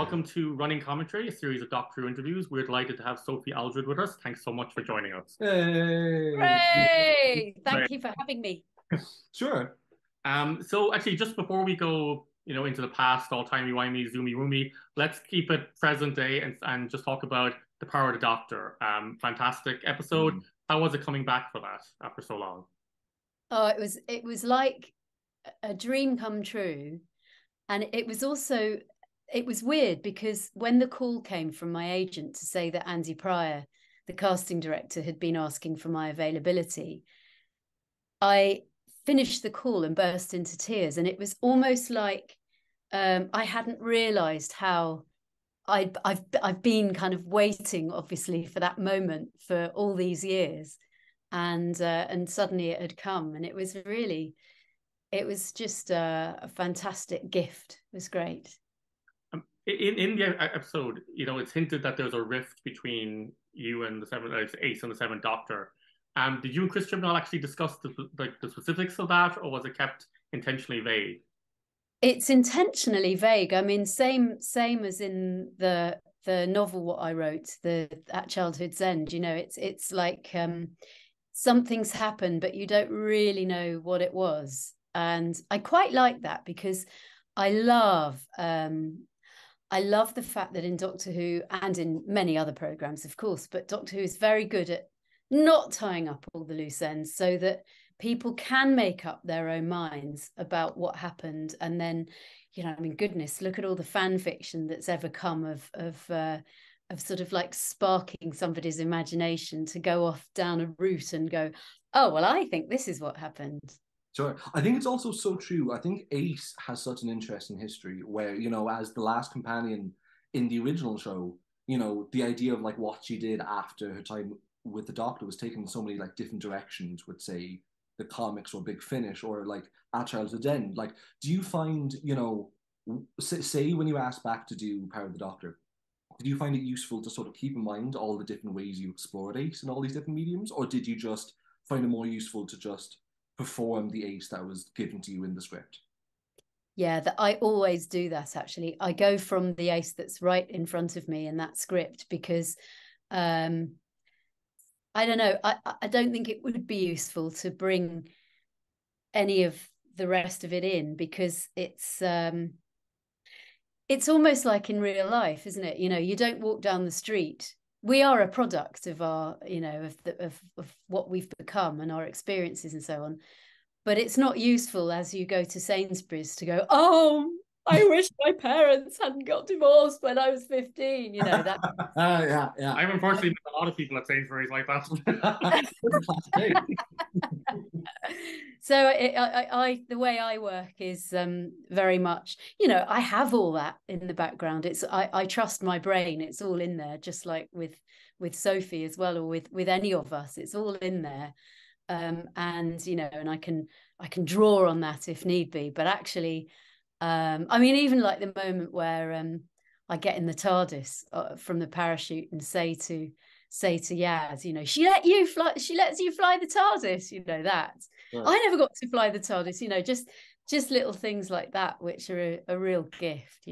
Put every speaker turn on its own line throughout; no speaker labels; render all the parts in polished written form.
welcome to Running Commentary, a series of Doctor Who interviews. We're delighted to have Sophie Aldred with us. Thanks so much for joining us.
Hey.
Hooray!
Right.
Thank you for having me.
Sure.
So actually, just before we go, into the past, all timey-wimey, zoomy-woomy, let's keep it present day and just talk about The Power of the Doctor. Fantastic episode. How was it coming back for that after so long?
Oh, it was like a dream come true. And it was weird because when the call came from my agent to say that Andy Pryor, the casting director, had been asking for my availability, I finished the call and burst into tears. And it was almost like I hadn't realised how I've been kind of waiting, obviously, for that moment for all these years, and suddenly it had come, and it was just a fantastic gift. It was great.
In the episode, it's hinted that there's a rift between you and the Ace and the Seventh Doctor. Did you and Chris Chibnall actually discuss the specifics of that, or was it kept intentionally vague?
It's intentionally vague. I mean, same as in the novel what I wrote, At Childhood's End. It's like something's happened, but you don't really know what it was. And I quite like that because I love the fact that in Doctor Who and in many other programs, of course, but Doctor Who is very good at not tying up all the loose ends so that people can make up their own minds about what happened. And then, goodness, look at all the fan fiction that's ever come of sort of like sparking somebody's imagination to go off down a route and go, oh, well, I think this is what happened.
Sure. I think it's also so true. I think Ace has such an interesting history where, as the last companion in the original show, the idea of like what she did after her time with the Doctor was taken in so many like different directions with, say, the comics or Big Finish or like At Childhood's End. Like, do you find, say when you asked back to do Power of the Doctor, did you find it useful to sort of keep in mind all the different ways you explored Ace in all these different mediums? Or did you just find it more useful to just perform the Ace that was given to you in the script?
Yeah, I always do that, actually. I go from the Ace that's right in front of me in that script because I don't know, I don't think it would be useful to bring any of the rest of it in because it's almost like in real life, isn't it? You don't walk down the street. We are a product of our, of what we've become and our experiences and so on. But it's not useful as you go to Sainsbury's to go, oh, I wish my parents hadn't got divorced when I was 15. That.
Yeah.
I've unfortunately met a lot of people at Sainsbury's like that.
So the way I work is very much, I have all that in the background. I trust my brain. It's all in there, just like with Sophie as well, or with any of us. It's all in there. And and I can draw on that if need be, but actually I mean, even like the moment where I get in the TARDIS from the parachute and say to Yaz, she lets you fly the TARDIS, that. Right. I never got to fly the TARDIS, just little things like that which are a real gift.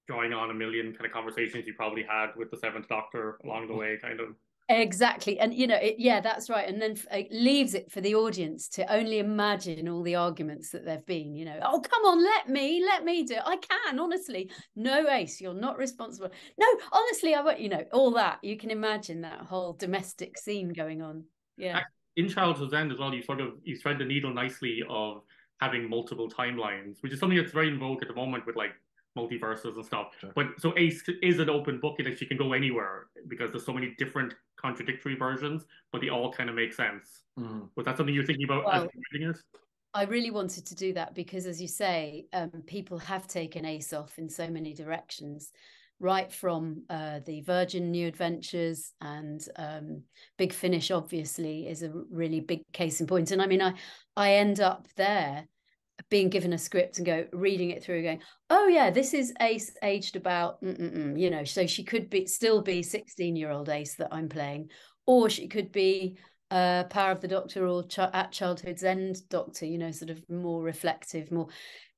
Drawing on a million kind of conversations you probably had with the Seventh Doctor along the way, kind of.
Exactly. And, yeah, that's right. And then it leaves it for the audience to only imagine all the arguments that there've been, oh, come on, let me do it. I can, honestly. No, Ace, you're not responsible. No, honestly, I won't, all that. You can imagine that whole domestic scene going on. Yeah.
In Childhood's End as well, you thread the needle nicely of having multiple timelines, which is something that's very in vogue at the moment with like multiverses and stuff. Sure. But so Ace is an open book in that she can go anywhere because there's so many different contradictory versions, but they all kind of make sense. Was that something you're thinking about as you're reading it?
I really wanted to do that because, as you say, people have taken Ace off in so many directions, right from the Virgin New Adventures and Big Finish, obviously, is a really big case in point. And I mean, I end up there being given a script and reading it through going, oh yeah, this is Ace aged about so she could still be 16-year-old Ace that I'm playing, or she could be Power of the Doctor or At Childhood's End Doctor, you know, sort of more reflective, more.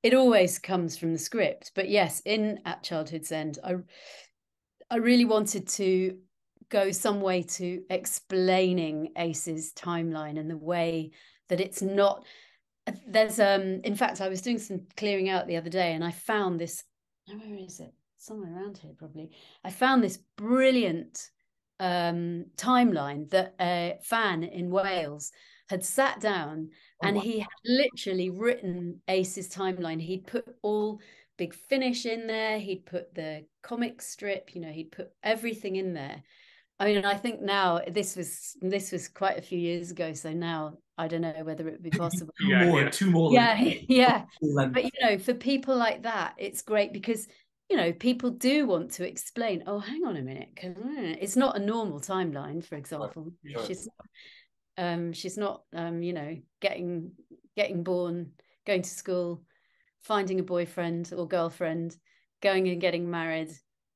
It always comes from the script. But yes, in At Childhood's End, I really wanted to go some way to explaining Ace's timeline and the way that it's not. There's in fact, I was doing some clearing out the other day and I found this. Where is it? Somewhere around here, probably. I found this brilliant timeline that a fan in Wales had sat down and he had literally written Ace's timeline. He'd put all Big Finish in there. He'd put the comic strip, you know, he'd put everything in there. I mean, I think now this was quite a few years ago. So now I don't know whether it would be possible.
Two more.
Yeah. But, you know, for people like that, it's great because, you know, people do want to explain, oh, hang on a minute, because it's not a normal timeline, for example. Sure. She's not, you know, getting born, going to school, finding a boyfriend or girlfriend, going and getting married,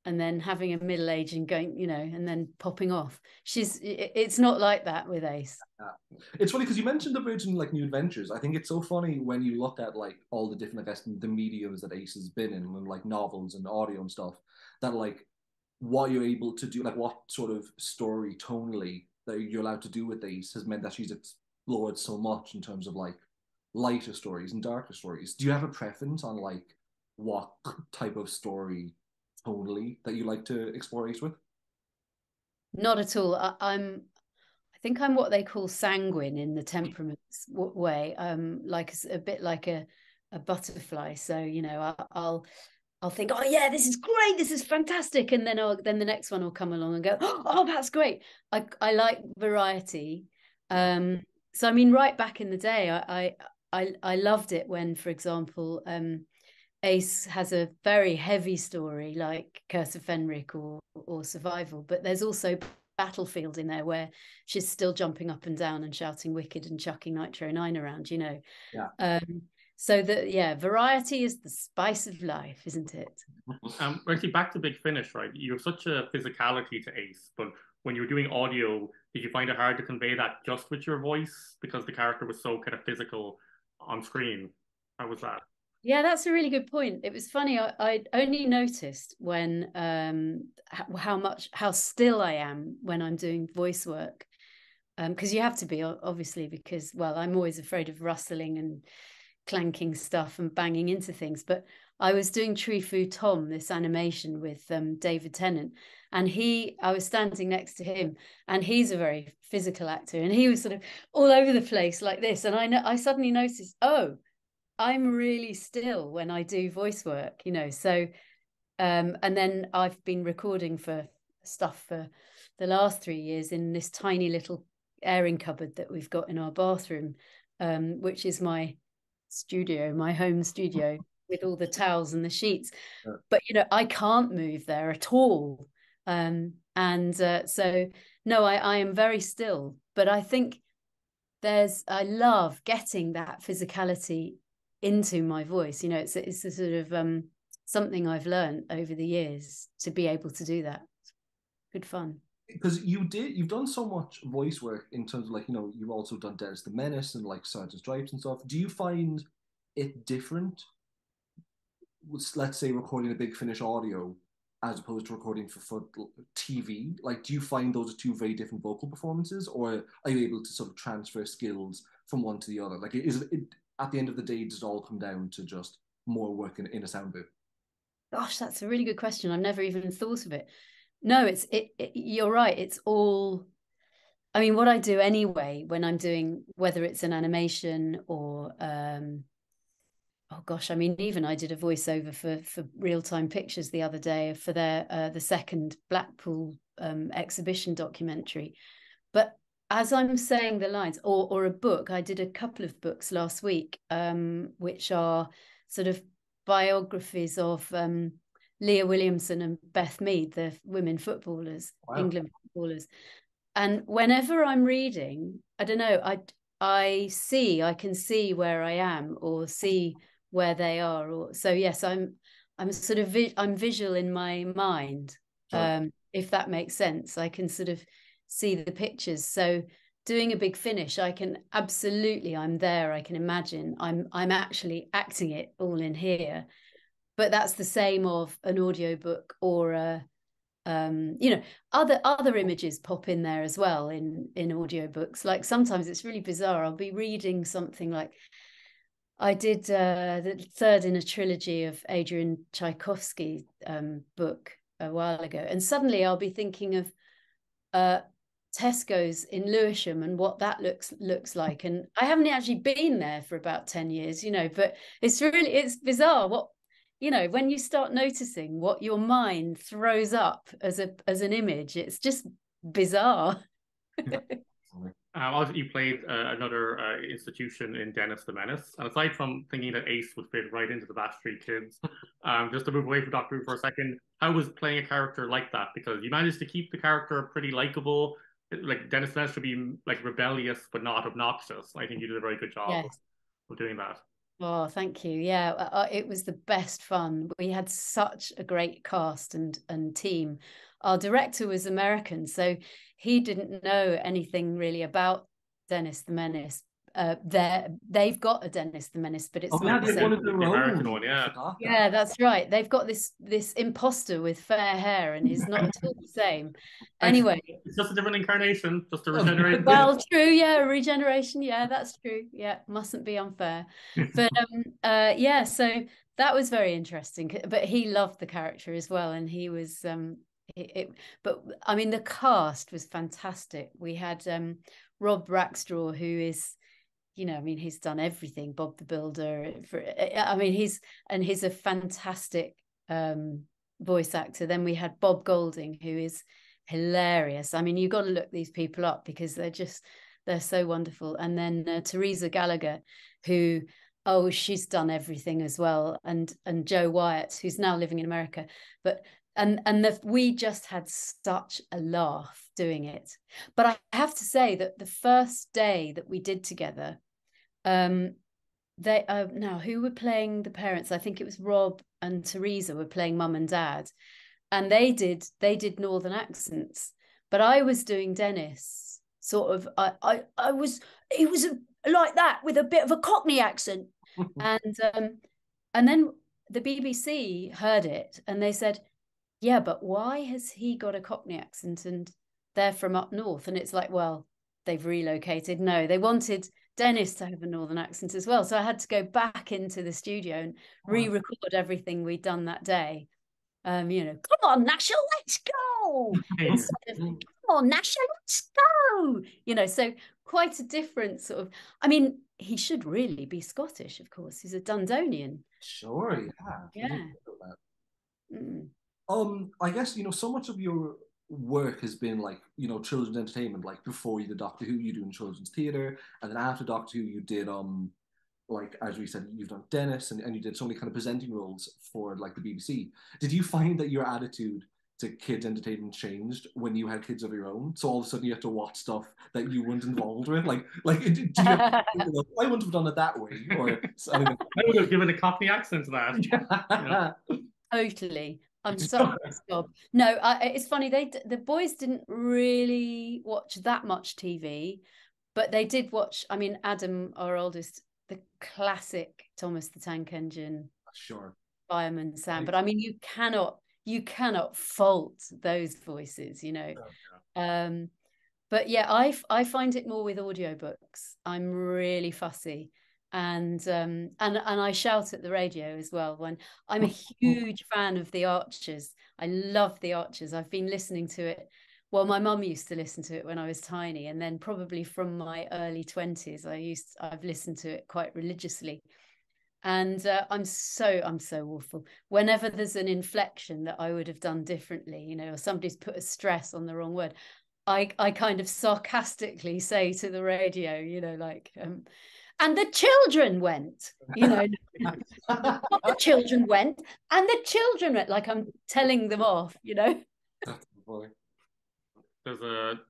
and then having a middle age and going, you know, and then popping off. It's not like that with Ace.
It's funny because you mentioned the Virgin like New Adventures. I think it's so funny when you look at like all the different, I guess, the mediums that Ace has been in, like novels and audio and stuff, that like what you're able to do, like what sort of story tonally that you're allowed to do with Ace has meant that she's explored so much in terms of like lighter stories and darker stories. Do you have a preference on like what type of story tonally that you like to explore Ace with?
Not at all. I think I'm what they call sanguine in the temperaments way. Like a bit like a butterfly. So, you know, I'll think, oh yeah, this is great, this is fantastic, and then the next one will come along and go, oh, that's great. I like variety. So I mean, right back in the day, I loved it when, for example, Ace has a very heavy story like Curse of Fenric or Survival, but there's also Battlefield in there where she's still jumping up and down and shouting wicked and chucking Nitro 9 around, you know. So variety is the spice of life, isn't it?
Actually, back to Big Finish, right? You have such a physicality to Ace, but when you were doing audio, did you find it hard to convey that just with your voice because the character was so kind of physical on screen? How was that?
Yeah, that's a really good point. It was funny. I only noticed when how still I am when I'm doing voice work, because you have to be, obviously, because, well, I'm always afraid of rustling and clanking stuff and banging into things. But I was doing Tree Fu Tom, this animation with David Tennant, and I was standing next to him, and he's a very physical actor, and he was sort of all over the place like this, and I suddenly noticed, oh, I'm really still when I do voice work, you know. So and then I've been recording for stuff for the last 3 years in this tiny little airing cupboard that we've got in our bathroom, which is my studio, my home studio, with all the towels and the sheets. But, you know, I can't move there at all. So no, I am very still, but I think I love getting that physicality into my voice. You know, it's a sort of something I've learned over the years to be able to do that. Good fun.
Because you've done so much voice work in terms of like, you know, you've also done Dennis the Menace and like Sergeant Stripes and stuff. Do you find it different, let's say, recording a Big Finish audio as opposed to recording for TV? Like, do you find those are two very different vocal performances, or are you able to sort of transfer skills from one to the other? Like, is it at the end of the day, does it all come down to just more work in a sound booth?
Gosh, that's a really good question. I've never even thought of it. No, you're right. It's all, I mean, what I do anyway when I'm doing, whether it's an animation or oh gosh, I mean, even I did a voiceover for Real Time Pictures the other day for their the second Blackpool exhibition documentary. But as I'm saying the lines, or a book, I did a couple of books last week, which are sort of biographies of Leah Williamson and Beth Mead, the women footballers, wow. England footballers. And whenever I'm reading, I don't know, I can see where I am or see where they are. Or so yes, I'm sort of I'm visual in my mind. Sure. If that makes sense, I can sort of see the pictures. So doing a big finish, I can absolutely, I'm there, I can imagine, I'm actually acting it all in here. But that's the same of an audiobook or a you know, other images pop in there as well in audiobooks. Like sometimes it's really bizarre. I'll be reading something like, I did the third in a trilogy of Adrian Tchaikovsky book a while ago, and suddenly I'll be thinking of Tesco's in Lewisham and what that looks like, and I haven't actually been there for about 10 years, you know, but it's bizarre what, you know, when you start noticing what your mind throws up as an image, it's just bizarre.
Obviously, you played another institution in Dennis the Menace. And aside from thinking that Ace would fit right into the Backstreet Kids, just to move away from Doctor Who for a second, how was playing a character like that? Because you managed to keep the character pretty likable. Like Dennis the Menace should be like rebellious but not obnoxious. I think you did a very good job
Yes.
of doing that.
Oh, thank you. Yeah, it was the best fun. We had such a great cast and team. Our director was American, so he didn't know anything really about Dennis the Menace. They've got a Dennis the Menace, but it's not the same.
One of their
The American
own.
one, yeah.
Yeah, that's right. They've got this imposter with fair hair, and he's not at all the same. Anyway,
it's just a different incarnation, just a regeneration.
well, true, yeah, regeneration, yeah, that's true. Yeah, mustn't be unfair. But yeah, so that was very interesting. But he loved the character as well, and he was but I mean, the cast was fantastic. We had Rob Rackstraw, who is, you know, I mean, he's done everything. Bob the Builder. I mean, he's a fantastic voice actor. Then we had Bob Golding, who is hilarious. I mean, you've got to look these people up because they're so wonderful. And then Teresa Gallagher, who, oh, she's done everything as well. And Joe Wyatt, who's now living in America. But we just had such a laugh doing it. But I have to say that the first day that we did together, they now who were playing the parents? I think it was Rob and Teresa were playing mum and dad, and they did northern accents, but I was doing Dennis. Sort of, he was like that with a bit of a Cockney accent, and then the BBC heard it and they said, yeah, but why has he got a Cockney accent and they're from up north? And it's like, well, they've relocated. No, they wanted Dennis to have a northern accent as well. So I had to go back into the studio and re-record everything we'd done that day. You know, come on, Nasha, let's go. Instead of, come on, Nasha, let's go. You know, so quite a different sort of, I mean, he should really be Scottish, of course. He's a Dundonian.
Sure, yeah. I guess, you know, so much of your work has been like, you know, children's entertainment. Like before you did Doctor Who, you do in children's theatre, and then after Doctor Who, you did like as we said, you've done Dennis, and you did so many kind of presenting roles for like the BBC. Did you find that your attitude to kids entertainment changed when you had kids of your own? So all of a sudden you had to watch stuff that you weren't involved with. Like do you I wouldn't have done it that way, or I
would have given a Cockney accent to that.
Totally. I'm such a snob. No, it's funny. The boys didn't really watch that much TV, but they did watch. I mean, Adam, our oldest, the classic Thomas the Tank Engine,
sure,
Fireman Sam. But I mean, you cannot fault those voices, you know. But yeah, I find it more with audiobooks. I'm really fussy. And I shout at the radio as well. When I'm a huge fan of The Archers. I love The Archers. I've been listening to it. Well, my mum used to listen to it when I was tiny, and then probably from my early 20s, I've listened to it quite religiously. And I'm so awful. Whenever there's an inflection that I would have done differently, you know, or somebody's put a stress on the wrong word, I kind of sarcastically say to the radio, you know, like. And the children went, you know, the children went, and the children went, like I'm telling them off, you know.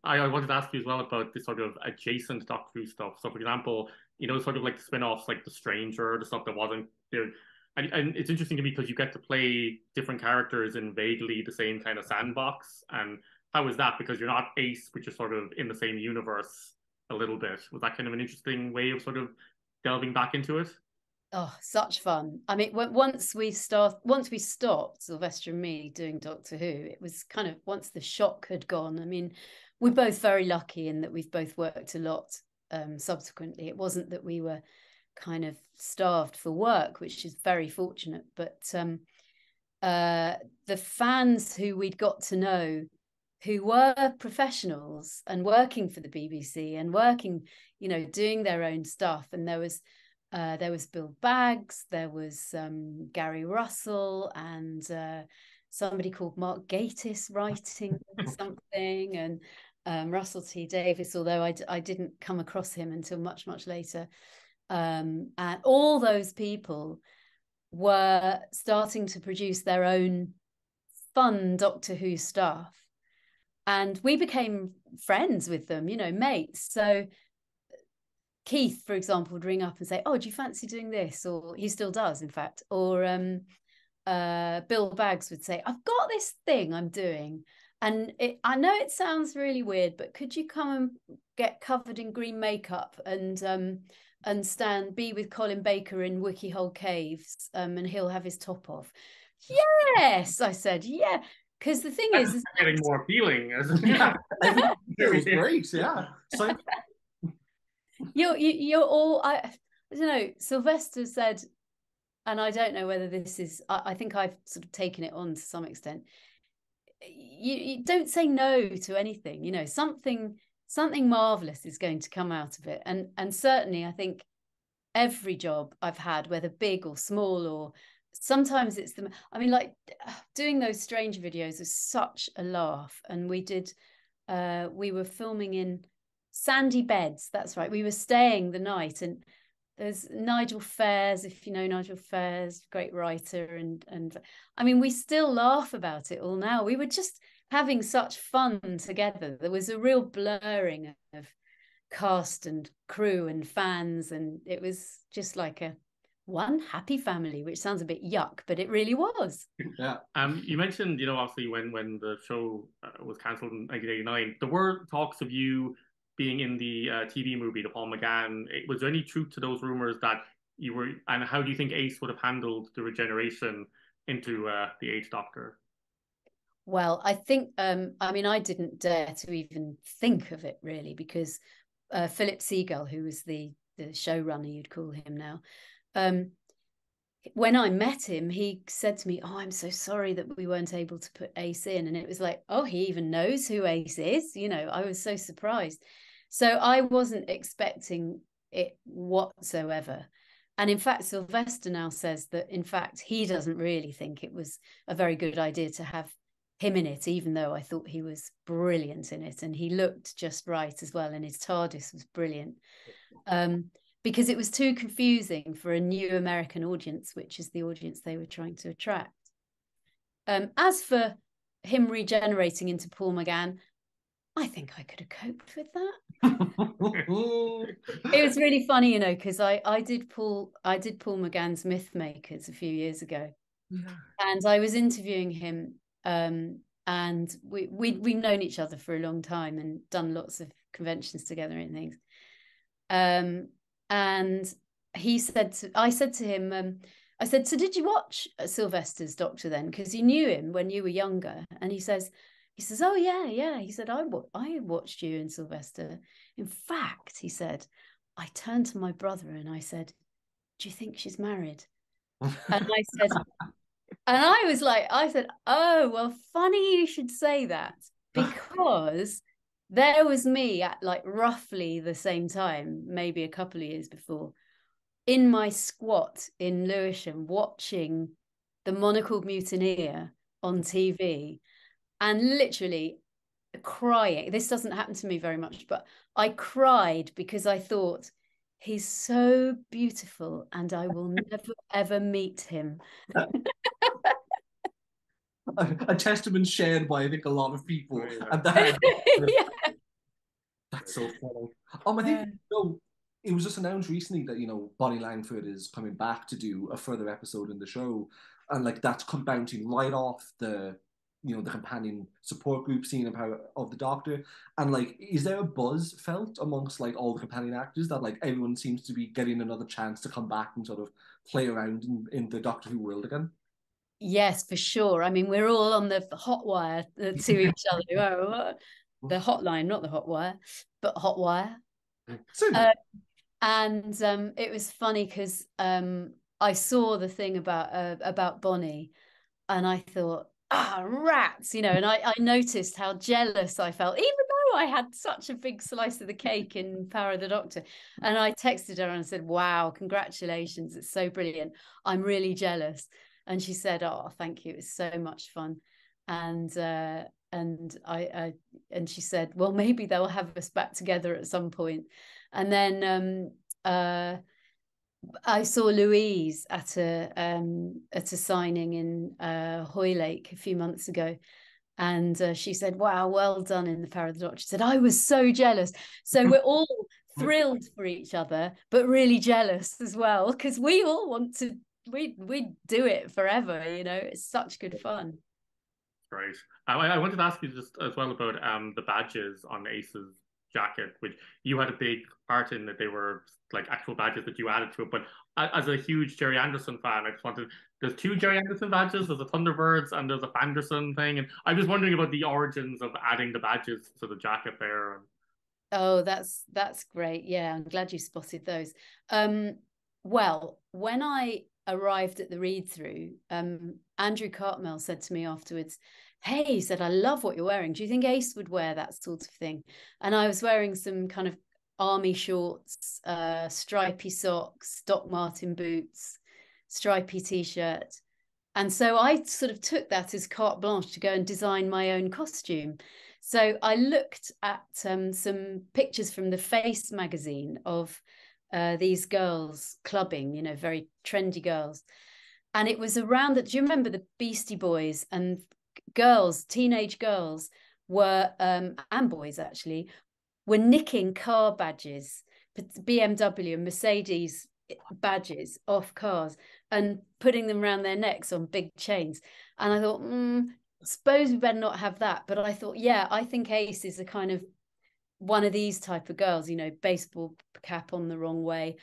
I wanted to ask you as well about this sort of adjacent Doctor Who stuff. So, for example, you know, sort of like the spin-offs, like The Stranger, the stuff that wasn't there. And it's interesting to me because you get to play different characters in vaguely the same kind of sandbox. And how is that? Because you're not Ace, which is sort of in the same universe a little bit. Was that kind of an interesting way of sort of delving back into it?
Oh, such fun. I mean, once we stopped, Sylvester and me, doing Doctor Who, it was kind of, once the shock had gone. I mean, we're both very lucky in that we've both worked a lot subsequently. It wasn't that we were kind of starved for work, which is very fortunate, but the fans who we'd got to know, who were professionals and working for the BBC and working, you know, doing their own stuff. And there was Bill Baggs, there was Gary Russell, and somebody called Mark Gatiss writing something, and Russell T Davies, although I didn't come across him until much, much later. And all those people were starting to produce their own fun Doctor Who stuff. And we became friends with them, you know, mates. So Keith, for example, would ring up and say, "Oh, do you fancy doing this?" Or he still does, in fact. Or Bill Baggs would say, "I've got this thing I'm doing, and I know it sounds really weird, but could you come and get covered in green makeup and be with Colin Baker in Wickihole Caves, and he'll have his top off?" Yes, I said, yeah. Because the thing is
getting more appealing.
Yeah, it was great. Yeah, so
you're all. I don't know. Sylvester said, and I don't know whether this is. I think I've sort of taken it on to some extent. You don't say no to anything. You know, something marvelous is going to come out of it, and certainly I think every job I've had, whether big or small, or sometimes it's the, I mean, like doing those strange videos is such a laugh. And we were filming in Sandy Beds, that's right, we were staying the night, and there's Nigel Fairs, if you know Nigel Fairs, great writer, and I mean, we still laugh about it all now. We were just having such fun together. There was a real blurring of cast and crew and fans, and it was just like a one happy family, which sounds a bit yuck, but it really was.
Yeah.
You mentioned, you know, obviously when the show was cancelled in 1989, there were talks of you being in the TV movie, the Paul McGann. Was there any truth to those rumors that you were, and how do you think Ace would have handled the regeneration into the Eighth Doctor?
Well, I think, I mean, I didn't dare to even think of it really, because Philip Seagull, who was the showrunner, you'd call him now, when I met him, he said to me, "Oh, I'm so sorry that we weren't able to put Ace in." And it was like, oh, he even knows who Ace is. You know, I was so surprised. So I wasn't expecting it whatsoever. And in fact, Sylvester now says that, in fact, he doesn't really think it was a very good idea to have him in it, even though I thought he was brilliant in it. And he looked just right as well. And his TARDIS was brilliant. Because it was too confusing for a new American audience, which is the audience they were trying to attract. As for him regenerating into Paul McGann, I think I could have coped with that. It was really funny, you know, because I did Paul McGann's Myth Makers a few years ago, and I was interviewing him, and we've known each other for a long time and done lots of conventions together and things. And I said to him, I said, "So did you watch Sylvester's Doctor then? Because you knew him when you were younger." And he says, "Oh yeah." He said, I watched you and Sylvester. In fact," he said, "I turned to my brother and I said, 'Do you think she's married?'" And I said, and I was like, I said, "Oh, well, funny you should say that, because there was me at like roughly the same time, maybe a couple of years before, in my squat in Lewisham watching The Monocled Mutineer on TV, and literally crying. This doesn't happen to me very much, but I cried because I thought, he's so beautiful and I will never ever meet him.
A testament shared by, I think, a lot of people.
Yeah.
And that,
Yeah.
that's so funny. I think it was just announced recently that, you know, Bonnie Langford is coming back to do a further episode in the show, and like that's come bouncing right off the the companion support group scene of the Doctor, and like, is there a buzz felt amongst like all the companion actors that like everyone seems to be getting another chance to come back and sort of play around in the Doctor Who world again?
Yes, for sure. I mean, we're all on the hot wire to each other. The hotline, not the hot wire, but hot wire. And it was funny because I saw the thing about Bonnie, and I thought, rats, and I noticed how jealous I felt, even though I had such a big slice of the cake in Power of the Doctor. And I texted her and said, wow, congratulations, it's so brilliant. I'm really jealous. And she said, oh, thank you, it was so much fun. And she said, well, maybe they'll have us back together at some point. And then I saw Louise at a signing in Hoylake a few months ago, and she said, wow, well done in the Power of the Doctor. She said, I was so jealous. So we're all thrilled for each other, but really jealous as well, because we all want to, we do it forever, it's such good fun.
Great. I wanted to ask you just as well about the badges on Ace's jacket, which you had a big part in, that they were like actual badges that you added to it. But as a huge Jerry Anderson fan, I just wanted, there's two Jerry Anderson badges, there's a Thunderbirds and there's a Fanderson thing, and I was wondering about the origins of adding the badges to the jacket there.
Oh, that's great. Yeah, I'm glad you spotted those. Well, when I arrived at the read-through, Andrew Cartmel said to me afterwards, hey, he said, I love what you're wearing. Do you think Ace would wear that sort of thing? And I was wearing some kind of army shorts, stripy socks, Doc Martin boots, stripy t-shirt. And so I sort of took that as carte blanche to go and design my own costume. So I looked at some pictures from the Face magazine of these girls clubbing, very trendy girls. And it was around that, do you remember the Beastie Boys and girls, teenage girls were, and boys actually, were nicking car badges, BMW and Mercedes badges off cars and putting them around their necks on big chains. And I thought, suppose we better not have that. But I thought, yeah, I think Ace is a kind of one of these type of girls, baseball cap on the wrong way.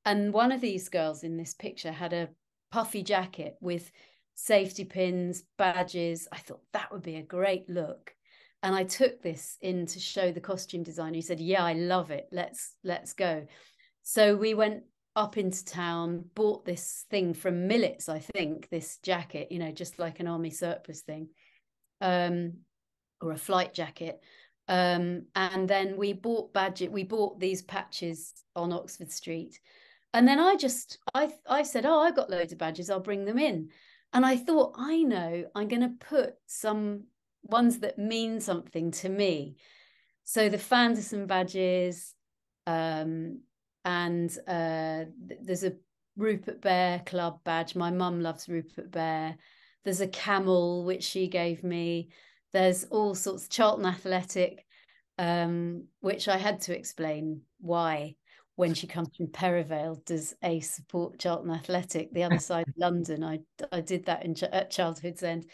And one of these girls in this picture had a puffy jacket with safety pins, badges. I thought that would be a great look. And I took this in to show the costume designer. He said, yeah, I love it. Let's go. So we went up into town, bought this thing from Millets, I think, this jacket, just like an army surplus thing, or a flight jacket. And then we bought these patches on Oxford Street. And then I said, oh, I got loads of badges, I'll bring them in. And I thought, I know, I'm going to put some ones that mean something to me. So the Fanderson badges, and there's a Rupert Bear Club badge. My mum loves Rupert Bear. There's a camel, which she gave me. There's all sorts, Charlton Athletic, which I had to explain why. When she comes from Perivale, does Ace support Charlton Athletic, the other side of London? I did that at Childhood's End.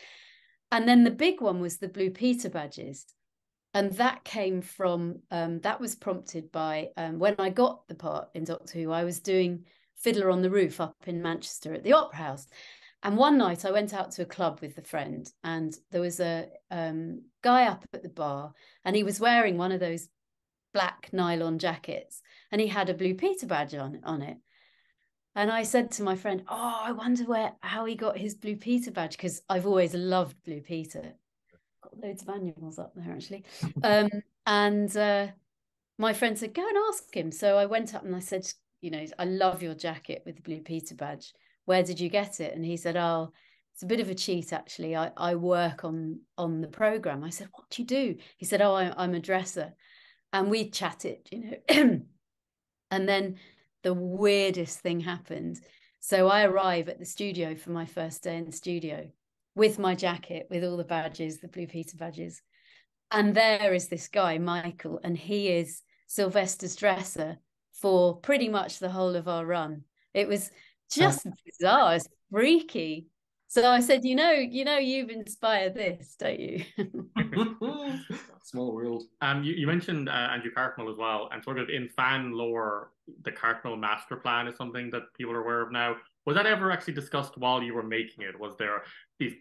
And then the big one was the Blue Peter badges. And that came from, that was prompted by, when I got the part in Doctor Who, I was doing Fiddler on the Roof up in Manchester at the Opera House. And one night I went out to a club with a friend, and there was a guy up at the bar, and he was wearing one of those black nylon jackets, and he had a Blue Peter badge on it. And I said to my friend, oh, I wonder how he got his Blue Peter badge, because I've always loved Blue Peter. Got loads of annuals up there, actually. And my friend said, go and ask him. So I went up and I said, I love your jacket with the Blue Peter badge. Where did you get it? And he said, oh, it's a bit of a cheat, actually. I work on the programme. I said, what do you do? He said, oh, I'm a dresser. And we chatted, and then the weirdest thing happened. So I arrive at the studio for my first day in the studio with my jacket, with all the badges, the Blue Peter badges. And there is this guy, Michael, and he is Sylvester's dresser for pretty much the whole of our run. It was just bizarre, it's freaky. So I said, you've inspired this, don't you?
Small world.
You mentioned Andrew Cartmel as well, and sort of in fan lore, the Cartmel master plan is something that people are aware of now. Was that ever actually discussed while you were making it? Was there,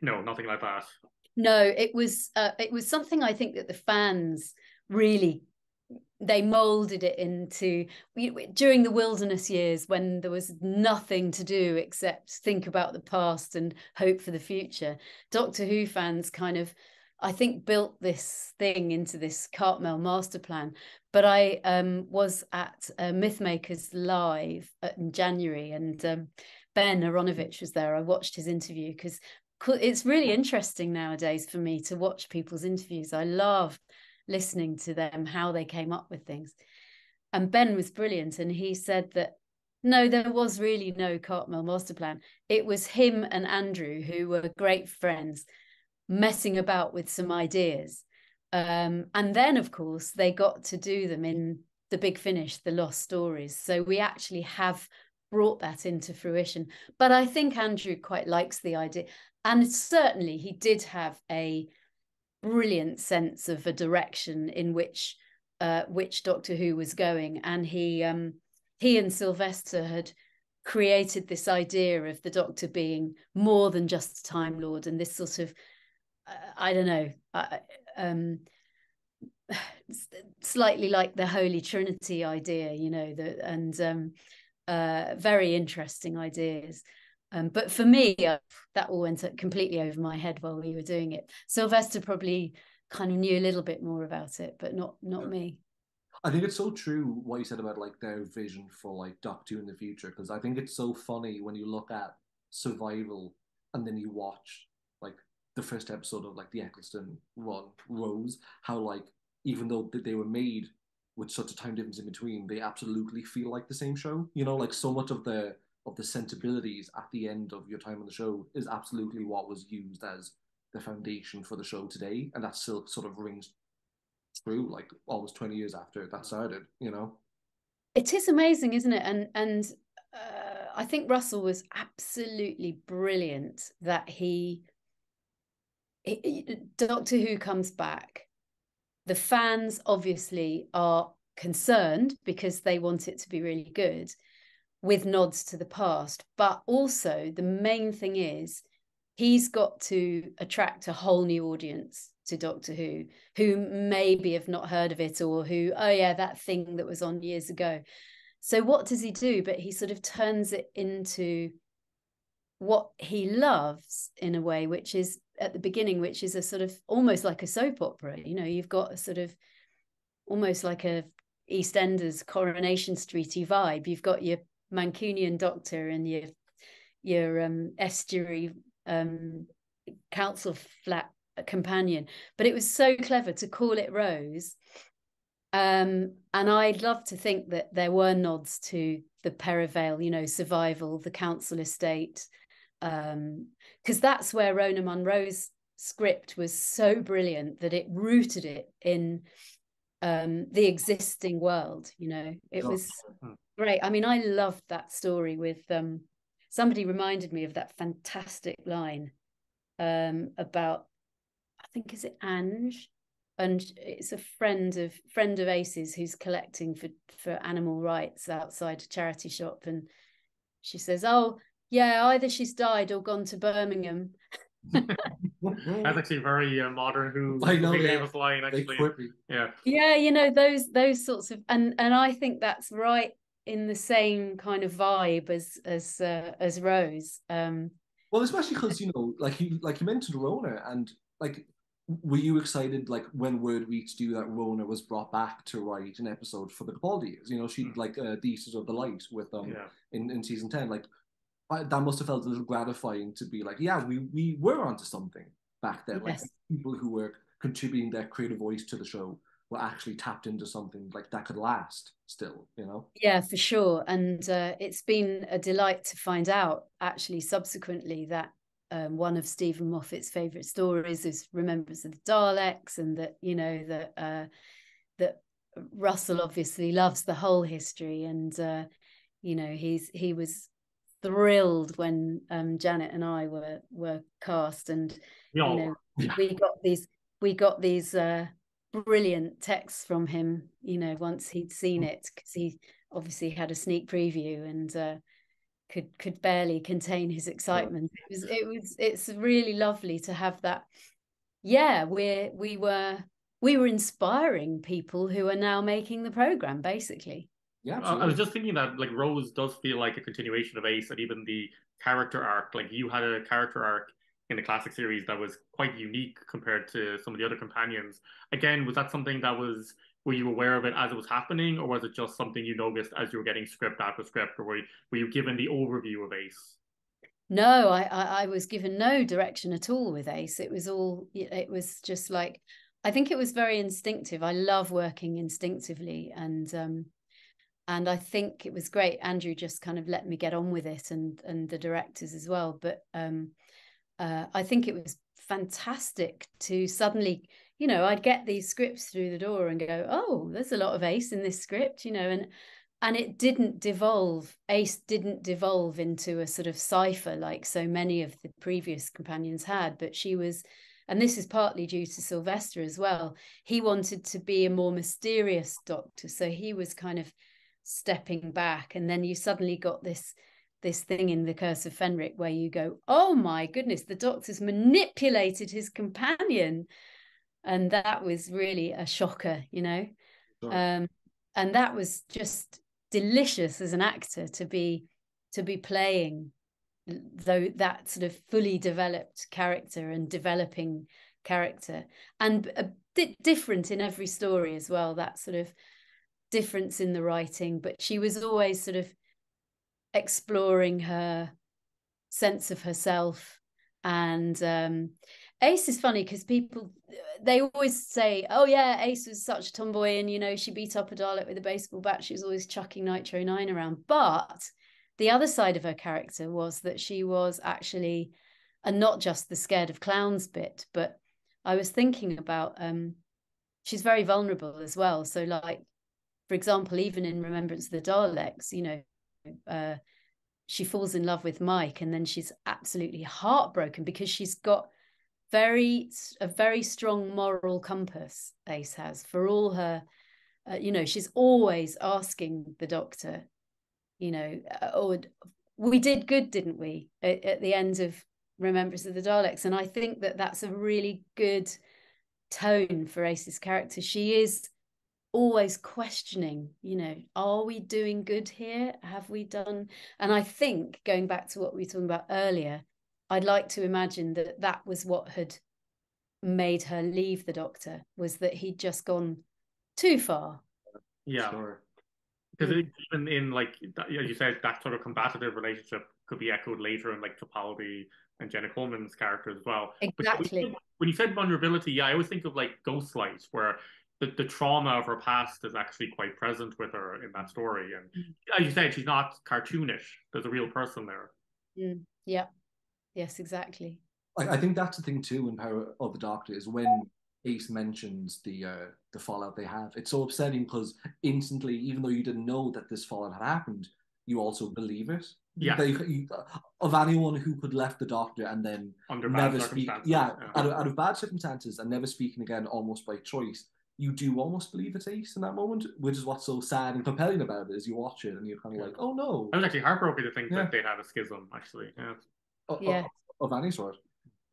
no, nothing like that?
No, it was something I think that the fans really, they molded it into during the wilderness years when there was nothing to do except think about the past and hope for the future. Doctor Who fans kind of, I think, built this thing into this Cartmel master plan. But I was at Mythmakers Live in January, and Ben Aronovich was there. I watched his interview because it's really interesting nowadays for me to watch people's interviews. I love listening to them, how they came up with things. And Ben was brilliant. And he said that, no, there was really no Cartmel master plan. It was him and Andrew, who were great friends, messing about with some ideas. And then, of course, they got to do them in The Big Finish, The Lost Stories. So we actually have brought that into fruition. But I think Andrew quite likes the idea. And certainly he did have a brilliant sense of a direction in which Doctor Who was going. And he and Sylvester had created this idea of the Doctor being more than just a Time Lord, and this sort of, I don't know, slightly like the Holy Trinity idea, and very interesting ideas. But for me, that all went completely over my head while we were doing it. Sylvester probably kind of knew a little bit more about it, but not me.
I think it's so true what you said about like their vision for like Doctor Who in the future, because I think it's so funny when you look at Survival and then you watch like the first episode of like the Eccleston run, Rose, how like even though they were made with such a time difference in between, they absolutely feel like the same show. Like so much of the sensibilities at the end of your time on the show is absolutely what was used as the foundation for the show today, and that still sort of rings true like almost 20 years after that started.
It is amazing, isn't it? And I think Russell was absolutely brilliant that Doctor Who comes back. The fans obviously are concerned because they want it to be really good, with nods to the past. But also the main thing is he's got to attract a whole new audience to Doctor who maybe have not heard of it, or who, oh yeah, that thing that was on years ago. So what does he do? But he sort of turns it into what he loves in a way, which is at the beginning, which is a sort of almost like a soap opera. You've got a sort of almost like a EastEnders Coronation Streety vibe. You've got your Mancunian doctor and your estuary council flat companion, but it was so clever to call it Rose. And I'd love to think that there were nods to the Perivale, Survival, the council estate, because that's where Rona Munro's script was so brilliant that it rooted it in the existing world. It was great. I mean, I loved that story with somebody reminded me of that fantastic line about, I think, is it Ange? And it's a friend of Ace's who's collecting for animal rights outside a charity shop, and she says, "Oh yeah, either she's died or gone to Birmingham."
That's actually very modern Who.
I know,
famous line actually.
Yeah, those sorts of, and I think that's right in the same kind of vibe as Rose.
Well, especially because like you mentioned Rona, and like, were you excited like when word reached you that Rona was brought back to write an episode for the Capaldi years? She'd like the Eaters of the Light with in season 10. Like that must have felt a little gratifying to be like, yeah, we were onto something back then. Yes. Like people who were contributing their creative voice to the show were actually tapped into something like that could last still.
Yeah, for sure. And it's been a delight to find out actually subsequently that one of Stephen Moffat's favourite stories is Remembrance of the Daleks, and that that Russell obviously loves the whole history, and he was thrilled when Janet and I were cast, and you know, we got these brilliant texts from him, you know, once he'd seen it, because he obviously had a sneak preview and could barely contain his excitement. It's really lovely to have that. Yeah, we were inspiring people who are now making the program, basically.
Yeah,
I was just thinking that like Rose does feel like a continuation of Ace, and even the character arc. Like you had a character arc in the classic series that was quite unique compared to some of the other companions. Again, was that something that were you aware of it as it was happening, or was it just something you noticed as you were getting script after script, or were you given the overview of Ace?
No, I was given no direction at all with Ace. It was just like, I think it was very instinctive. I love working instinctively, and I think it was great. Andrew just kind of let me get on with it, and the directors as well. But I think it was fantastic to suddenly, you know, I'd get these scripts through the door and go, oh, there's a lot of Ace in this script, you know, and it didn't devolve. Ace didn't devolve into a sort of cipher like so many of the previous companions had, but she was, and this is partly due to Sylvester as well. He wanted to be a more mysterious Doctor, so he was kind of stepping back, and then you suddenly got this thing in The Curse of Fenric where you go, oh my goodness, the Doctor's manipulated his companion, and that was really a shocker, you know. Sure. And that was just delicious as an actor to be playing that sort of fully developed character and developing character, and a bit different in every story as well, that sort of difference in the writing, but she was always sort of exploring her sense of herself. And Ace is funny because they always say, oh yeah, Ace was such a tomboy, and you know, she beat up a Dalek with a baseball bat, she was always chucking Nitro 9 around. But the other side of her character was that she was actually, and not just the scared of clowns bit, but I was thinking about she's very vulnerable as well. So like, for example, even in Remembrance of the Daleks, you know, she falls in love with Mike, and then she's absolutely heartbroken because she's got a very strong moral compass. Ace has, for all her, you know, she's always asking the Doctor, you know, oh, we did good, didn't we, at the end of Remembrance of the Daleks? And I think that that's a really good tone for Ace's character. She is always questioning, you know, are we doing good here? Have we done? And I think, going back to what we were talking about earlier, I'd like to imagine that that was what had made her leave the Doctor, was that he'd just gone too far.
Yeah. Sure. Because even in, like, as you said, that sort of combative relationship could be echoed later in, like, Capaldi and Jenna Coleman's characters as well.
Exactly.
But when you said vulnerability, yeah, I always think of, like, Ghostlight, where the trauma of her past is actually quite present with her in that story. And as you said, she's not cartoonish. There's a real person there.
Yeah. Yes, exactly.
I think that's the thing too in Power of the Doctor, is when Ace mentions the fallout they have, it's so upsetting because instantly, even though you didn't know that this fallout had happened, you also believe it.
Yeah.
Of anyone who could left the Doctor and then never speak, out of bad circumstances and never speaking again, almost by choice, you do almost believe it's Ace in that moment, which is what's so sad and compelling about it. Is you watch it and you're kind of like, oh no.
I was actually heartbroken to think that they had a schism, actually.
Yeah.
Of any sort.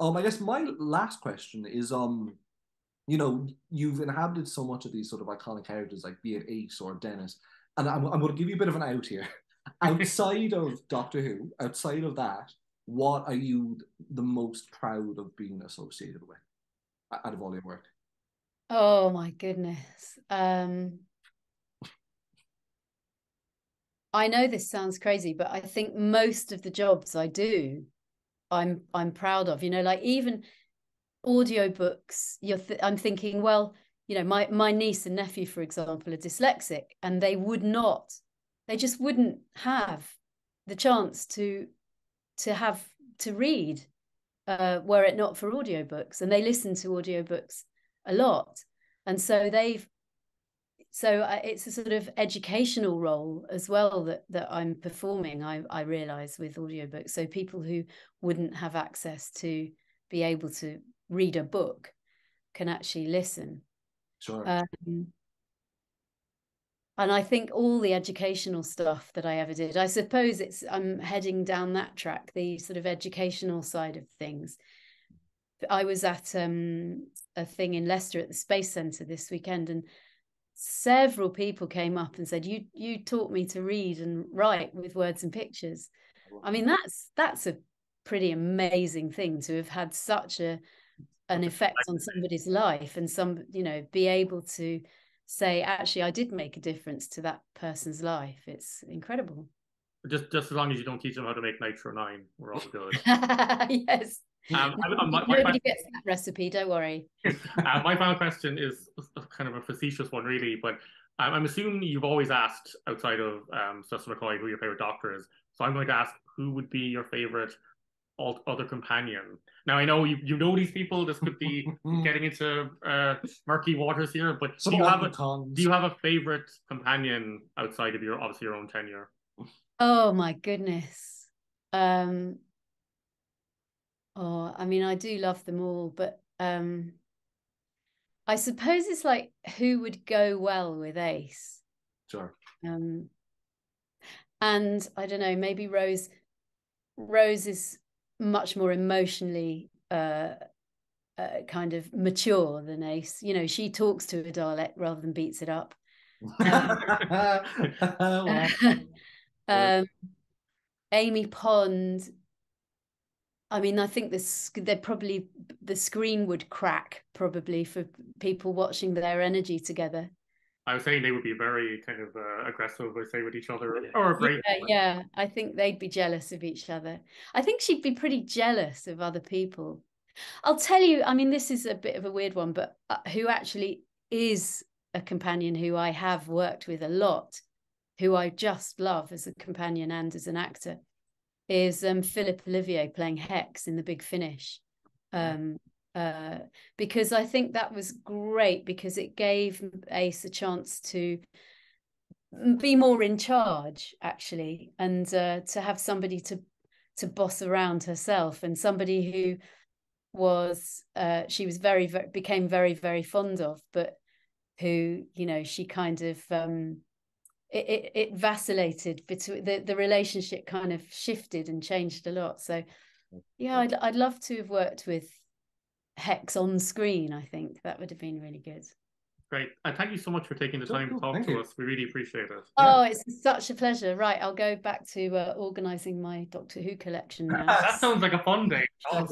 I guess my last question is, you know, you've inhabited so much of these sort of iconic characters, like be it Ace or Dennis, and I'm going to give you a bit of an out here. Outside of Doctor Who, outside of that, what are you the most proud of being associated with out of all your work?
Oh my goodness. I know this sounds crazy, but I think most of the jobs I do, I'm proud of. You know, like even audiobooks, I'm thinking, well, you know, my niece and nephew, for example, are dyslexic, and they just wouldn't have the chance to read were it not for audiobooks, and they listen to audiobooks a lot. And so it's a sort of educational role as well that I'm performing. I realize with audiobooks, so people who wouldn't have access to be able to read a book can actually listen.
Sure.
And I think all the educational stuff that I ever did, I suppose I'm heading down that track, the sort of educational side of things. I was at a thing in Leicester at the Space Centre this weekend, and several people came up and said, you taught me to read and write with words and pictures. I mean, that's a pretty amazing thing to have had such an effect on somebody's life, and be able to say, actually, I did make a difference to that person's life. It's incredible.
Just as long as you don't teach them how to make nitro 9, we're all good.
Yes. Nobody gets that recipe, don't worry.
My final question is kind of a facetious one, really, but I'm assuming you've always asked, outside of Cecil McCoy, who your favorite doctor is. So I'm going to ask, who would be your favorite other companion? Now, I know you know these people. This could be getting into murky waters here, but do you have a favorite companion outside of your own tenure?
Oh my goodness. I mean, I do love them all, but I suppose it's like, who would go well with Ace?
Sure.
And I don't know, maybe Rose is much more emotionally kind of mature than Ace. You know, she talks to a Dalek rather than beats it up. Amy Pond, I mean, I think the screen would crack probably for people watching their energy together.
I was saying they would be very kind of aggressive, I say, with each other, or great.
Yeah, I think they'd be jealous of each other. I think she'd be pretty jealous of other people. I'll tell you, I mean, this is a bit of a weird one, but who actually is a companion who I have worked with a lot, who I just love as a companion and as an actor, is Philip Olivier playing Hex in The Big Finish. Because I think that was great, because it gave Ace a chance to be more in charge, actually, and to have somebody to boss around herself, and somebody who was she was became very, very fond of, but who, you know, she kind of it vacillated between the relationship, kind of shifted and changed a lot. So yeah, I'd love to have worked with Hex on screen. I think that would have been really good.
Great. And thank you so much for taking the time to talk to us. We really appreciate it.
Oh, it's such a pleasure. Right, I'll go back to organising my Doctor Who collection now.
That sounds like a fun day. Oh,